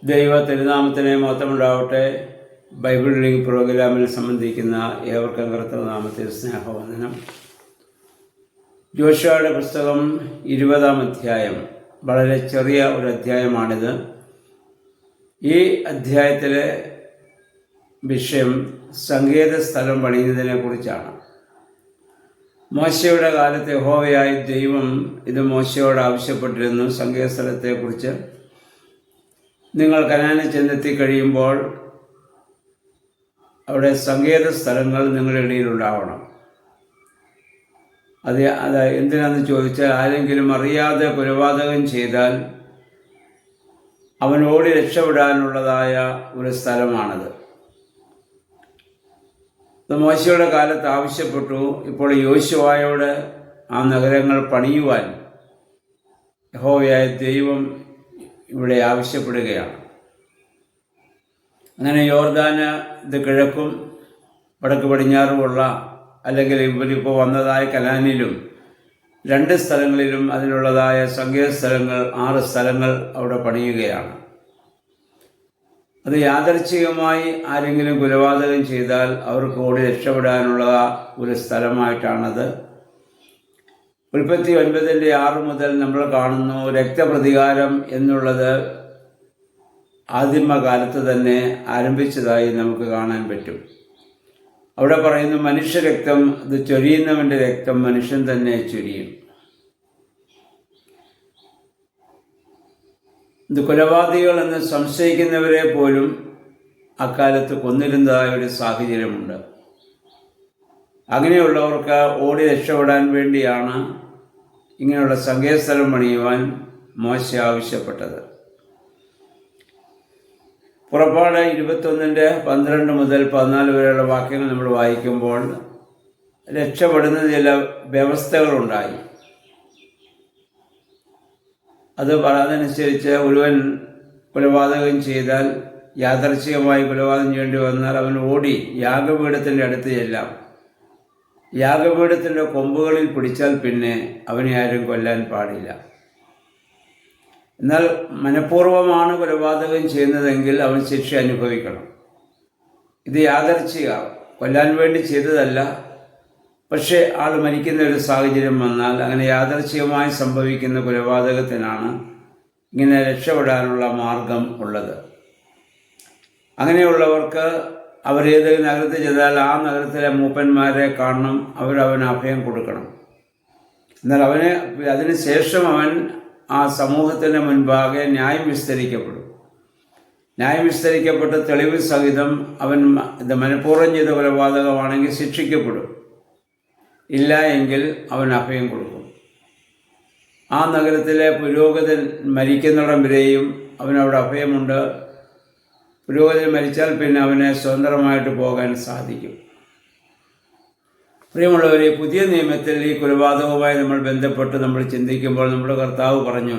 ദൈവ തിരുനാമത്തിന് മഹത്വമുണ്ടാവട്ടെ. Bible reading പ്രോഗ്രാമിൽ സംബന്ധിക്കുന്ന ഏവർക്കും കർത്തൃനാമത്തിൽ സ്നേഹവന്ദനം. ജോഷുവയുടെ പുസ്തകം 20-ാം അധ്യായം. വളരെ ചെറിയ ഒരു അധ്യായമാണിത്. ഈ അധ്യായത്തിലെ വിഷയം സങ്കേത സ്ഥലം പണിയുന്നതിനെ കുറിച്ചാണ്. മോശയുടെ കാലത്ത് യഹോവയായ ദൈവം ഇത് മോശയോട് ആവശ്യപ്പെട്ടിരുന്നു. സങ്കേത സ്ഥലത്തെക്കുറിച്ച് നിങ്ങൾ കനാനിൽ ചെന്നെത്തിക്കഴിയുമ്പോൾ അവിടെ സങ്കേത സ്ഥലങ്ങൾ നിങ്ങളുടെ ഇടയിലുണ്ടാവണം. അത് എന്തിനാണെന്ന് ചോദിച്ചാൽ, ആരെങ്കിലും അറിയാതെ കൊലപാതകം ചെയ്താൽ അവൻ ഓടി രക്ഷപ്പെടാനുള്ളതായ ഒരു സ്ഥലമാണത്. ഇത് മോശയുടെ കാലത്ത് ആവശ്യപ്പെട്ടു. ഇപ്പോൾ യോശുവയോട് ആ നഗരങ്ങൾ പണിയുവാൻ യഹോവയായ ദൈവം ഇവിടെ ആവശ്യപ്പെടുകയാണ്. അങ്ങനെ യോർദാന് ഇത് കിഴക്കും വടക്ക് പടിഞ്ഞാറുമുള്ള, അല്ലെങ്കിൽ ഇവരിപ്പോൾ വന്നതായ കനാനിലും 2 സ്ഥലങ്ങളിലും അതിനുള്ളതായ സങ്കേത സ്ഥലങ്ങൾ 6 സ്ഥലങ്ങൾ അവിടെ പണിയുകയാണ്. അത് യാദർച്ഛികമായി ആരെങ്കിലും കൊലപാതകം ചെയ്താൽ അവർക്ക് ഓടി രക്ഷപ്പെടാനുള്ള ഒരു സ്ഥലമായിട്ടാണത്. ഉൽപ്പത്തി 9:6 മുതൽ നമ്മൾ കാണുന്നു, രക്തപ്രതികാരം എന്നുള്ളത് ആദിമകാലത്ത് തന്നെ ആരംഭിച്ചതായി നമുക്ക് കാണാൻ പറ്റും. അവിടെ പറയുന്നു, മനുഷ്യരക്തം ഇത് ചൊരിയുന്നവൻ്റെ രക്തം മനുഷ്യൻ തന്നെ ചൊരിയും. ഇത് കൊലപാതകികൾ എന്ന് സംശയിക്കുന്നവരെ പോലും അക്കാലത്ത് കൊന്നിരുന്നതായ ഒരു സാഹചര്യമുണ്ട്. അങ്ങനെയുള്ളവർക്ക് ഓടി രക്ഷപ്പെടാൻ വേണ്ടിയാണ് ഇങ്ങനെയുള്ള സങ്കേതസ്ഥലം പണിയുവാൻ മോശ ആവശ്യപ്പെട്ടത്. പുറപ്പാട് 21:12 മുതൽ 14 വരെയുള്ള വാക്യങ്ങൾ നമ്മൾ വായിക്കുമ്പോൾ രക്ഷപ്പെടുന്ന ചില വ്യവസ്ഥകളുണ്ടായി. അതനുസരിച്ച് ഒരുവൻ കൊലപാതകം ചെയ്താൽ, യാദർച്ഛികമായി കൊലപാതകം ചെയ്യേണ്ടി വന്നാൽ അവൻ ഓടി യാഗപീഠത്തിൻ്റെ അടുത്ത് ചെല്ലാം. യാഗപീഠത്തിൻ്റെ കൊമ്പുകളിൽ പിടിച്ചാൽ പിന്നെ അവനെ ആരും കൊല്ലാൻ പാടില്ല. എന്നാൽ മനഃപൂർവ്വമാണ് കൊലപാതകം ചെയ്യുന്നതെങ്കിൽ അവൻ ശിക്ഷ അനുഭവിക്കണം. ഇത് യാദർച്ഛിക, കൊല്ലാൻ വേണ്ടി ചെയ്തതല്ല. പക്ഷേ ആൾ മരിക്കുന്ന ഒരു സാഹചര്യം വന്നാൽ, അങ്ങനെ യാദർച്ഛികമായി സംഭവിക്കുന്ന കൊലപാതകത്തിനാണ് ഇങ്ങനെ രക്ഷപ്പെടാനുള്ള മാർഗം ഉള്ളത്. അങ്ങനെയുള്ളവർക്ക് അവരേത് നഗരത്തിൽ ചെന്നാൽ ആ നഗരത്തിലെ മൂപ്പന്മാരെ കാണണം. അവരവന് അഭയം കൊടുക്കണം. എന്നാൽ അതിന് ശേഷം അവൻ ആ സമൂഹത്തിന് മുൻപാകെ ന്യായം വിസ്തരിക്കപ്പെടും. ന്യായം വിസ്തരിക്കപ്പെട്ട് തെളിവ് സഹിതം അവൻ ഇത് മനഃപൂർവ്വം ചെയ്ത കൊലപാതകമാണെങ്കിൽ ശിക്ഷിക്കപ്പെടും. ഇല്ല എങ്കിൽ അവൻ അഭയം കൊടുക്കും. ആ നഗരത്തിലെ പുരോഹിതൻ മരിക്കുന്നിടം വരെയും അവനവിടെ അഭയമുണ്ട്. പുരോഹിതൻ മരിച്ചാൽ പിന്നെ അവനെ സ്വതന്ത്രമായിട്ട് പോകാൻ സാധിക്കും. പ്രിയമുള്ളവരെ, പുതിയ നിയമത്തിൽ ഈ കൊലപാതകവുമായി നമ്മൾ ബന്ധപ്പെട്ട് നമ്മൾ ചിന്തിക്കുമ്പോൾ നമ്മുടെ കർത്താവ് പറഞ്ഞു,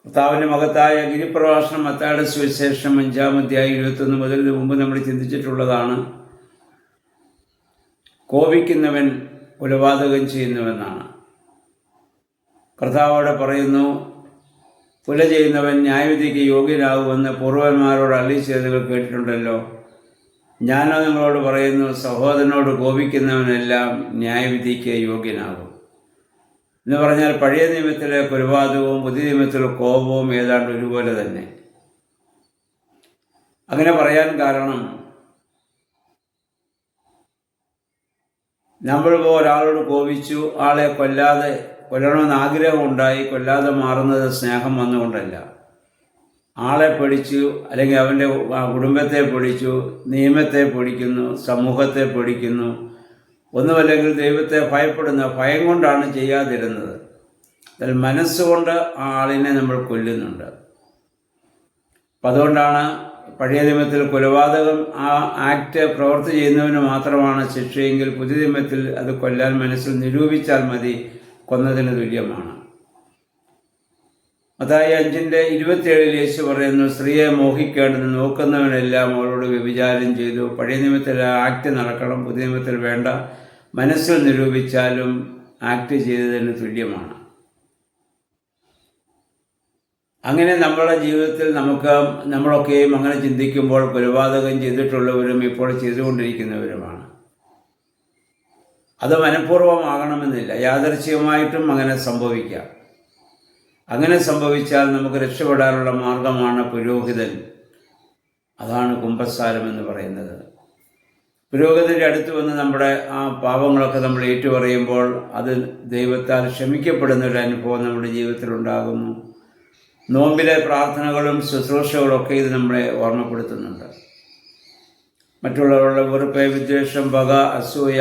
കർത്താവിൻ്റെ മഹത്തായ ഗിരിപ്രഭാഷണം മത്തായിയുടെ സുവിശേഷം 5-ാം അധ്യായം 21 മുതൽ മുമ്പ് നമ്മൾ ചിന്തിച്ചിട്ടുള്ളതാണ്. കോപിക്കുന്നവൻ കൊലപാതകം ചെയ്യുന്നുവെന്നാണ്. കർത്താവോടെ പറയുന്നു, കൊല ചെയ്യുന്നവൻ ന്യായവിധിക്ക് യോഗ്യനാകുമെന്ന് പൂർവന്മാരോട് അരുളിച്ചെയ്തത് കേട്ടിട്ടുണ്ടല്ലോ. ഞാനോ നിങ്ങളോട് പറയുന്നു, സഹോദരനോട് കോപിക്കുന്നവനെല്ലാം ന്യായവിധിക്ക് യോഗ്യനാകും എന്ന് പറഞ്ഞാൽ, പഴയ നിയമത്തിലെ കൊലപാതകവും പുതിയ നിയമത്തിലെ കോപവും ഏതാണ്ട് ഒരുപോലെ തന്നെ. അങ്ങനെ പറയാൻ കാരണം, നമ്മളിപ്പോൾ ഒരാളോട് കോപിച്ചു, ആളെ കൊല്ലണമെന്ന് ആഗ്രഹമുണ്ടായി, കൊല്ലാതെ മാറുന്നത് സ്നേഹം വന്നുകൊണ്ടല്ല. ആളെ പേടിച്ചു, അല്ലെങ്കിൽ അവൻ്റെ കുടുംബത്തെ പേടിച്ചു, നിയമത്തെ പേടിക്കുന്നു, സമൂഹത്തെ പേടിക്കുന്നു, ഒന്നുമല്ലെങ്കിൽ ദൈവത്തെ ഭയപ്പെടുന്ന ഭയം കൊണ്ടാണ് ചെയ്യാതിരുന്നത്. അതിൽ മനസ്സുകൊണ്ട് ആ ആളിനെ നമ്മൾ കൊല്ലുന്നുണ്ട്. അപ്പം അതുകൊണ്ടാണ് പഴയ നിയമത്തിൽ കൊലപാതകം ആ ആക്ട് പ്രവൃത്തി ചെയ്യുന്നവന് മാത്രമാണ് ശിക്ഷയെങ്കിൽ, പുതിയ നിയമത്തിൽ അത് കൊല്ലാൻ മനസ്സിൽ നിരൂപിച്ചാൽ മതി, കൊന്നതിന് തുല്യമാണ്. മത്തായി 5:27 യേശു പറയുന്നു, സ്ത്രീയെ മോഹിക്കേണ്ടത് നോക്കുന്നവനെല്ലാം അവളോട് വ്യഭിചാരം ചെയ്തു. പഴയ നിയമത്തിൽ ആക്ട് നടക്കണം, പുതിയ നിയമത്തിൽ വേണ്ട. മനസ്സിൽ നിരൂപിച്ചാലും ആക്ട് ചെയ്തതിന് തുല്യമാണ്. അങ്ങനെ നമ്മുടെ ജീവിതത്തിൽ നമ്മളൊക്കെയും അങ്ങനെ ചിന്തിക്കുമ്പോൾ കൊലപാതകം ചെയ്തിട്ടുള്ളവരും ഇപ്പോൾ ചെയ്തുകൊണ്ടിരിക്കുന്നവരുമാണ്. അത് മനഃപൂർവ്വമാകണമെന്നില്ല, യാദൃച്ഛികമായിട്ടും അങ്ങനെ സംഭവിക്കാം. അങ്ങനെ സംഭവിച്ചാൽ നമുക്ക് രക്ഷപ്പെടാനുള്ള മാർഗമാണ് പുരോഹിതൻ. അതാണ് കുമ്പസാരം എന്ന് പറയുന്നത്. പുരോഹിതൻ്റെ അടുത്ത് വന്ന് നമ്മുടെ ആ പാപങ്ങളൊക്കെ നമ്മൾ ഏറ്റുപറയുമ്പോൾ അത് ദൈവത്താൽ ക്ഷമിക്കപ്പെടുന്നൊരു അനുഭവം നമ്മുടെ ജീവിതത്തിൽ ഉണ്ടാകുന്നു. നോമ്പിലെ പ്രാർത്ഥനകളും ശുശ്രൂഷകളൊക്കെ ഇത് നമ്മളെ ഓർമ്മപ്പെടുത്തുന്നുണ്ട്. മറ്റുള്ളവരുടെ വെറുപ്പ്, വിദ്വേഷം, പക, അസൂയ,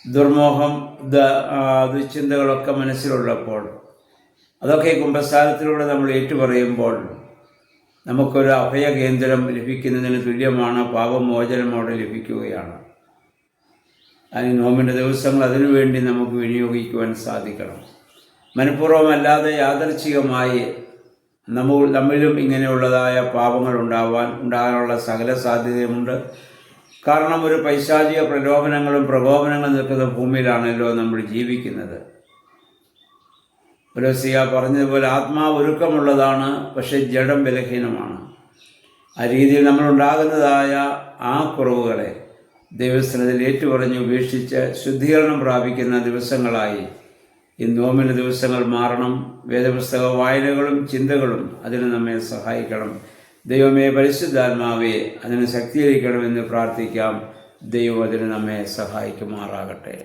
ദുർമോഹം, ദുശ്ചിന്തകളൊക്കെ മനസ്സിലുള്ളപ്പോൾ അതൊക്കെ കുമ്പസാരത്തിലൂടെ നമ്മൾ ഏറ്റുപറയുമ്പോൾ നമുക്കൊരു അഭയകേന്ദ്രം ലഭിക്കുന്നതിന് തുല്യമാണ്. പാപമോചനം അവിടെ ലഭിക്കുകയാണ്. അതിന് നോമ്പിൻ്റെ ദിവസങ്ങൾ അതിനുവേണ്ടി നമുക്ക് വിനിയോഗിക്കുവാൻ സാധിക്കണം. മനഃപൂർവ്വമല്ലാതെ യാദൃച്ഛികമായി നമ്മിലും ഇങ്ങനെയുള്ളതായ പാപങ്ങൾ ഉണ്ടാകാനുള്ള സകല സാധ്യതയുമുണ്ട്. കാരണം ഒരു പൈശാചിക പ്രലോഭനങ്ങളും പ്രകോപനങ്ങളും നിൽക്കുന്ന ഭൂമിയിലാണല്ലോ നമ്മൾ ജീവിക്കുന്നത്. പൗലോസ് പറഞ്ഞതുപോലെ ആത്മാവ് ഒരുക്കമുള്ളതാണ്, പക്ഷേ ജഡം ബലഹീനമാണ്. ആ രീതിയിൽ നമ്മളുണ്ടാകുന്നതായ ആ കുറവുകളെ ദൈവസന്നിധിയിൽ ഏറ്റുപറഞ്ഞ് ഉപേക്ഷിച്ച് ശുദ്ധീകരണം പ്രാപിക്കുന്ന ദിവസങ്ങളായി ഈ നോമ്പിൻ്റെ ദിവസങ്ങൾ മാറണം. വേദപുസ്തക വായനകളും ചിന്തകളും അതിന് നമ്മെ സഹായിക്കണം. ദൈവമേ, പരിശുദ്ധാത്മാവേ, അതിന് ശക്തീകരിക്കണമെന്ന് പ്രാർത്ഥിക്കാം. ദൈവം അതിന് നമ്മെ സഹായിക്കുമാറാകട്ടെ.